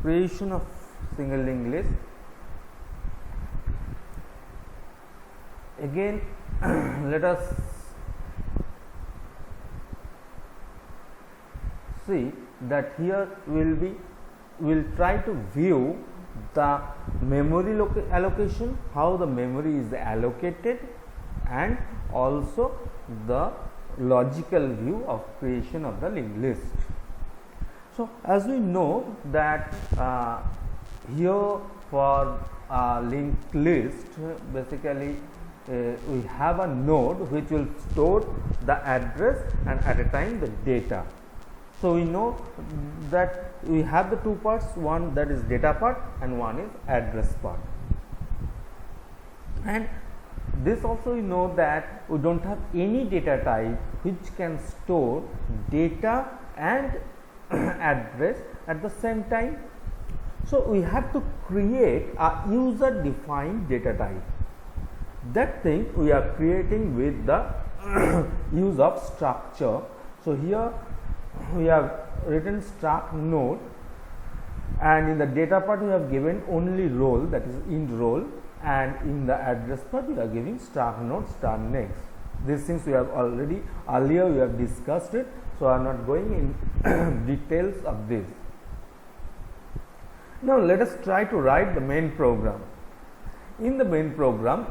creation of single linked list. Again, let us see that here will try to view the memory allocation, how the memory is allocated, and also the logical view of creation of the linked list. So, as we know that here for linked list, basically we have a node which will store the address and at a time the data. So, we know that we have the two parts, one that is data part and one is address part. And this also we know that we do not have any data type which can store data and address at the same time. So, we have to create a user defined data type. That thing we are creating with the use of structure. So, here we have written struct node, and in the data part we have given only role, that is int role, and in the address part we are giving struct node star next. These things we have already earlier we have discussed it, so I am not going in details of this. Now, let us try to write the main program. In the main program,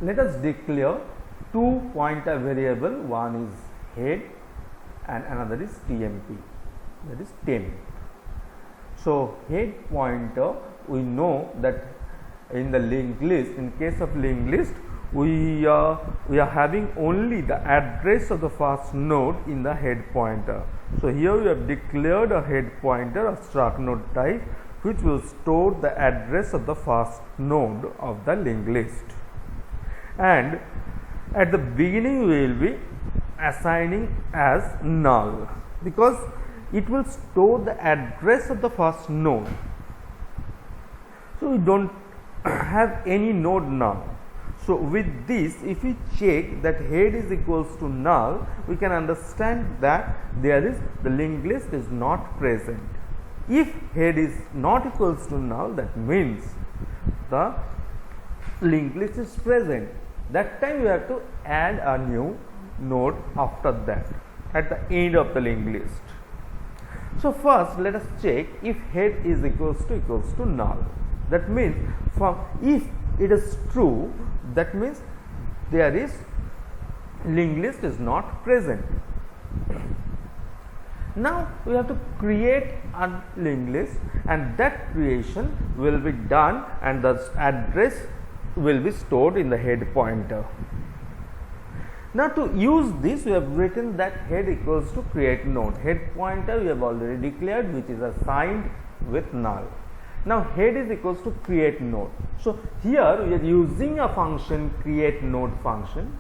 let us declare two pointer variable, one is head and another is TMP, that is temp. So, head pointer, we know that in the linked list, in case of linked list, we are having only the address of the first node in the head pointer. So, here we have declared a head pointer of struct node type which will store the address of the first node of the linked list, and at the beginning we will be assigning as null, because it will store the address of the first node. So, we do not have any node now. So, with this, if we check that head is equals to null, we can understand that there is the linked list is not present. If head is not equals to null, that means the linked list is present. That time we have to add a new node after that at the end of the linked list. So, first let us check if head is equals to null. That means if it is true, that means there is linked list is not present. Now, we have to create a linked list, and that creation will be done and the address will be stored in the head pointer. Now, to use this, we have written that head equals to create node. Head pointer we have already declared, which is assigned with null. Now, head is equals to create node. So, here we are using a function create node function,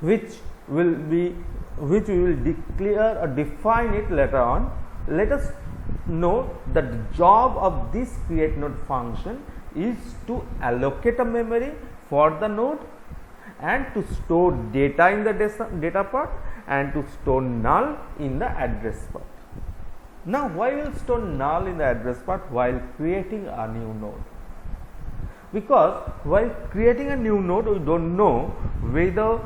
which we will declare or define it later on. Let us know that the job of this create node function is to allocate a memory for the node and to store data in the data part and to store null in the address part. Now, why will store null in the address part while creating a new node? Because while creating a new node, we do not know whether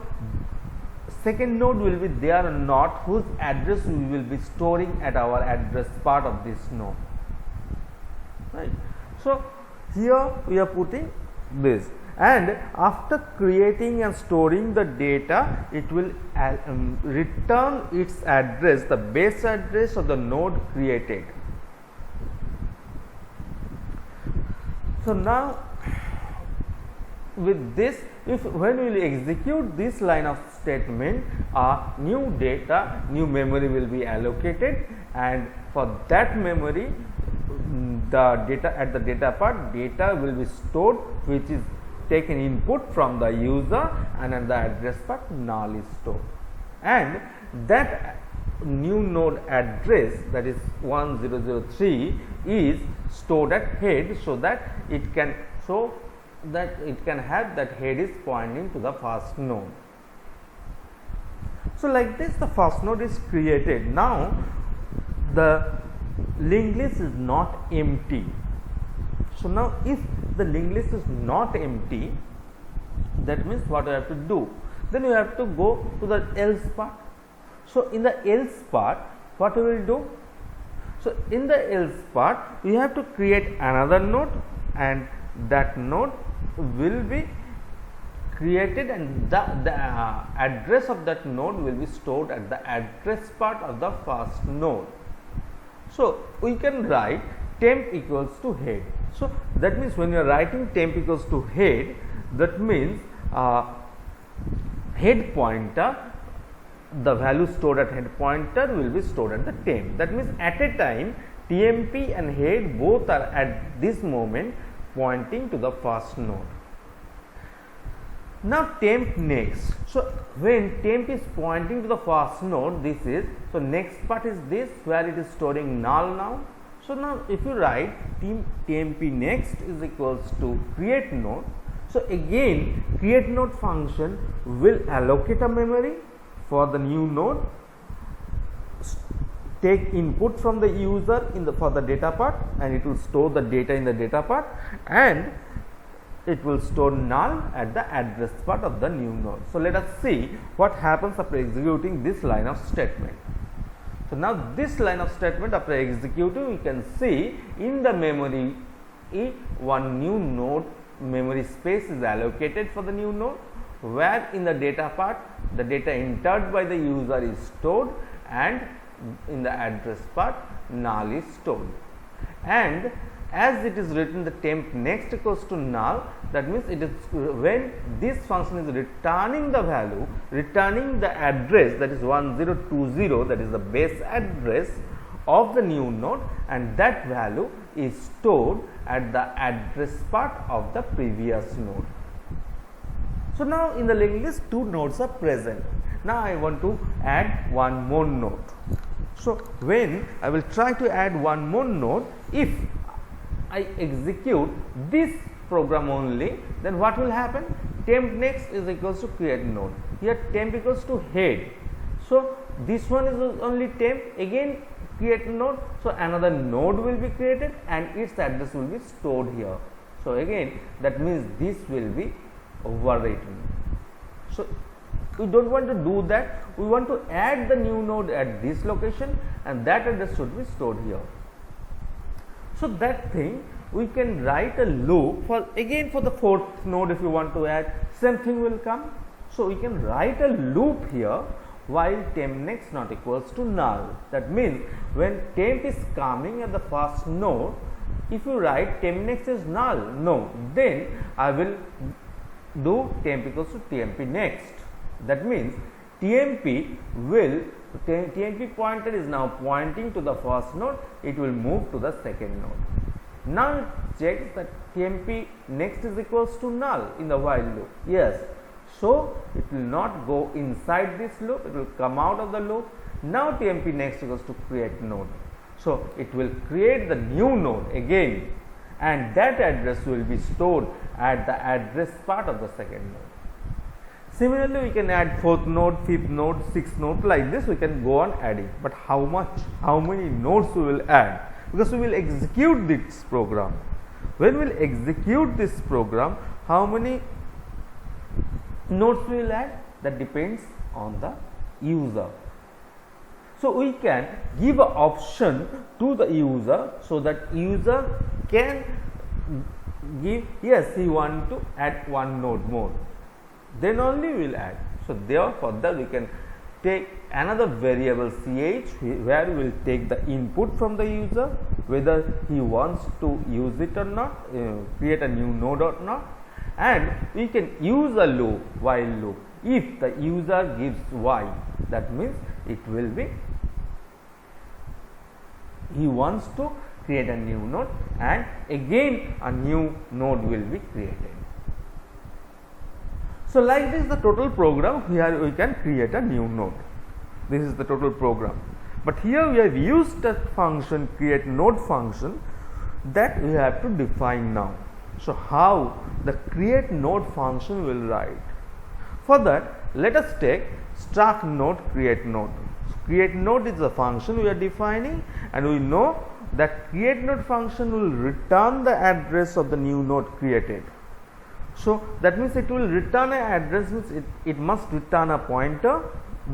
second node will be there or not, whose address we will be storing at our address part of this node, right. So, here we are putting this, and after creating and storing the data, it will return its address, the base address of the node created. So, now with this, if when we will execute this line of statement, new data, new memory will be allocated, and for that memory the data at the data part, data will be stored, which is taken input from the user, and at the address part null is stored, and that new node address, that is 1003, is stored at head, so that it can have that head is pointing to the first node. So, like this the first node is created. Now, the linked list is not empty. So now if the linked list is not empty, that means what you have to do? Then you have to go to the else part. So in the else part, what you will do? So in the else part, you have to create another node, and that node will be created, and the address of that node will be stored at the address part of the first node. So we can write temp equals to head. So that means when you are writing temp equals to head, that means head pointer, the value stored at head pointer will be stored at the temp. That means at a time TMP and head both are at this moment pointing to the first node. Now temp next. So when temp is pointing to the first node, this is, so next part is this where it is storing null now. So now if you write temp next is equals to create node. So again create node function will allocate a memory for the new node, take input from the user in the for the data part, and it will store the data in the data part, and it will store null at the address part of the new node. So let us see what happens after executing this line of statement. So now this line of statement after executing, we can see in the memory one new node memory space is allocated for the new node, where in the data part the data entered by the user is stored, and in the address part null is stored. And as it is written the temp next equals to null, that means it is when this function is returning the value, returning the address, that is 1020, that is the base address of the new node, and that value is stored at the address part of the previous node. So now in the linked list two nodes are present. Now I want to add one more node. So when I will try to add one more node, if I execute this program only, then what will happen? Temp next is equals to create node. Here temp equals to head. So this one is only temp, again create node. So another node will be created and its address will be stored here. So again that means this will be overwritten. So we don't want to do that. We want to add the new node at this location, and that address should be stored here. So that thing we can write a loop for, again for the fourth node. If you want to add, same thing will come. So we can write a loop here while temp next not equals to null. That means when temp is coming at the first node, if you write temp next is null, no, then I will do temp equals to tmp next. That means tmp pointer is now pointing to the first node, it will move to the second node. Now it checks that tmp next is equals to null in the while loop. Yes, so it will not go inside this loop, it will come out of the loop. Now tmp next equals to create node. So it will create the new node again, and that address will be stored at the address part of the second node. Similarly, we can add fourth node, fifth node, sixth node, like this we can go on adding. But how much? How many nodes we will add? Because we will execute this program. When we will execute this program, how many nodes we will add? That depends on the user. So we can give an option to the user, so that user can give, yes, he want to add one node more, then only we will add. So therefore that we can take another variable ch, where we will take the input from the user, whether he wants to use it or not, create a new node or not, and we can use a loop, while loop. If the user gives y, that means it will be he wants to create a new node, and again a new node will be created. So like this the total program, here we can create a new node. This is the total program. But here we have used that function, create node function, that we have to define now. So how the create node function will write? For that, let us take struct node create node. So create node is the function we are defining, and we know that create node function will return the address of the new node created. So that means it will return an address, means it must return a pointer,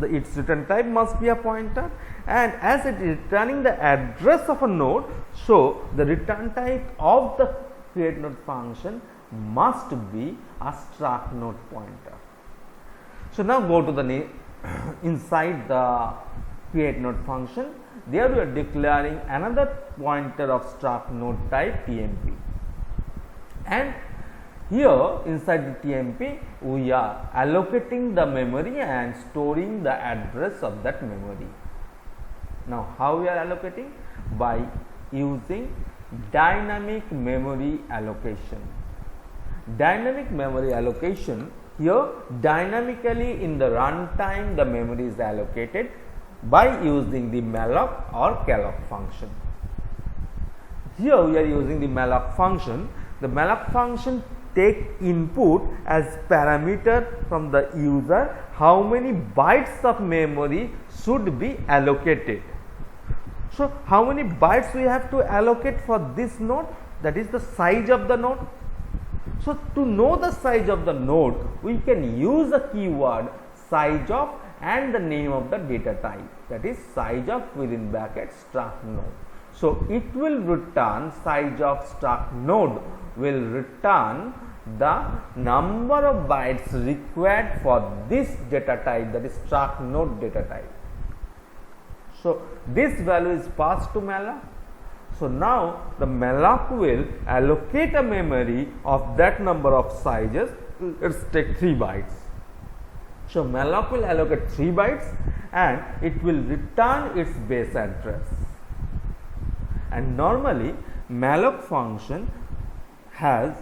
its return type must be a pointer, and as it is returning the address of a node, so the return type of the create node function must be a struct node pointer. So now go to the inside the create node function. There we are declaring another pointer of struct node type TMP, and here inside the TMP we are allocating the memory and storing the address of that memory. Now how we are allocating? By using dynamic memory allocation. Dynamic memory allocation, here dynamically in the runtime the memory is allocated by using the malloc or calloc function. Here we are using the malloc function. The malloc function take input as parameter from the user how many bytes of memory should be allocated. So how many bytes we have to allocate for this node, that is the size of the node. So to know the size of the node, we can use the keyword size of and the name of the data type, that is size of within bracket struct node. So it will return size of struct node will return the number of bytes required for this data type, that is struct node data type. So this value is passed to malloc. So now the malloc will allocate a memory of that number of sizes. Let's take 3 bytes. So malloc will allocate 3 bytes and it will return its base address. And normally malloc function has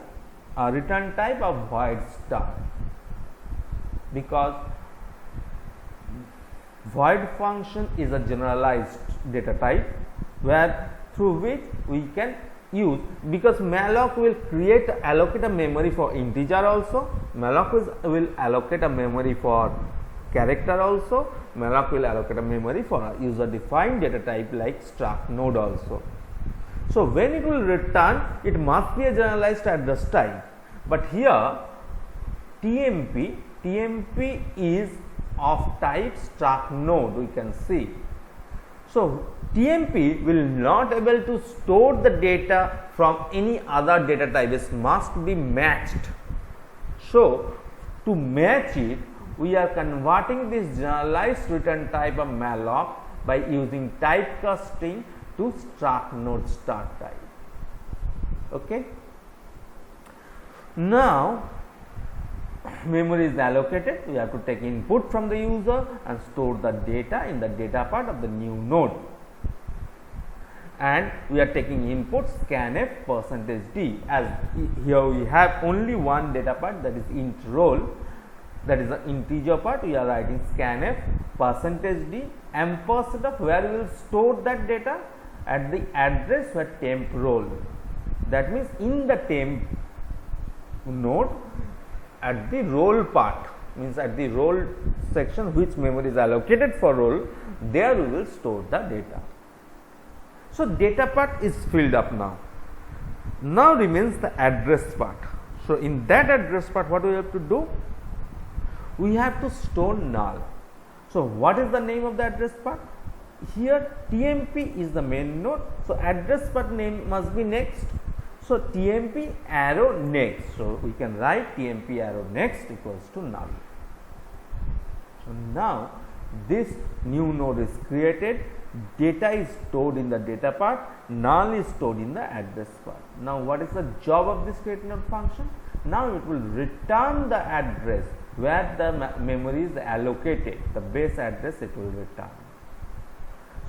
a return type of void star, because void function is a generalized data type where through which we can use, because malloc will allocate a memory for integer also, malloc will allocate a memory for character also, malloc will allocate a memory for a user defined data type like struct node also. So when it will return, it must be a generalized address type, but here TMP is of type struct node, we can see. So TMP will not able to store the data from any other data type, it must be matched. So to match it, we are converting this generalized return type of malloc by using typecasting to struct node start type. Okay. Now memory is allocated, we have to take input from the user and store the data in the data part of the new node, and we are taking input scanf %d, as here we have only one data part, that is int roll, that is the integer part. We are writing scanf %d ampersand of where we will store that data at the address where temp roll, that means in the temp node at the roll part, means at the roll section which memory is allocated for roll, there we will store the data. So data part is filled up now. Now remains the address part. So in that address part, what we have to do? We have to store null. So what is the name of the address part? Here TMP is the main node, so address part name must be next. So TMP arrow next. So we can write TMP arrow next equals to null. So now this new node is created, data is stored in the data part, null is stored in the address part. Now what is the job of this create node function? Now it will return the address where the memory is allocated, the base address it will return.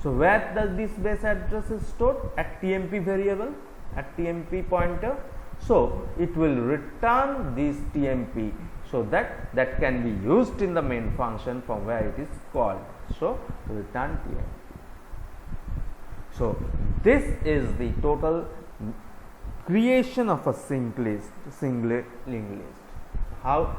So where does this base address is stored? At TMP variable, at TMP pointer. So it will return this TMP, so that can be used in the main function from where it is called. So return TMP. So this is the total creation of a linked list. How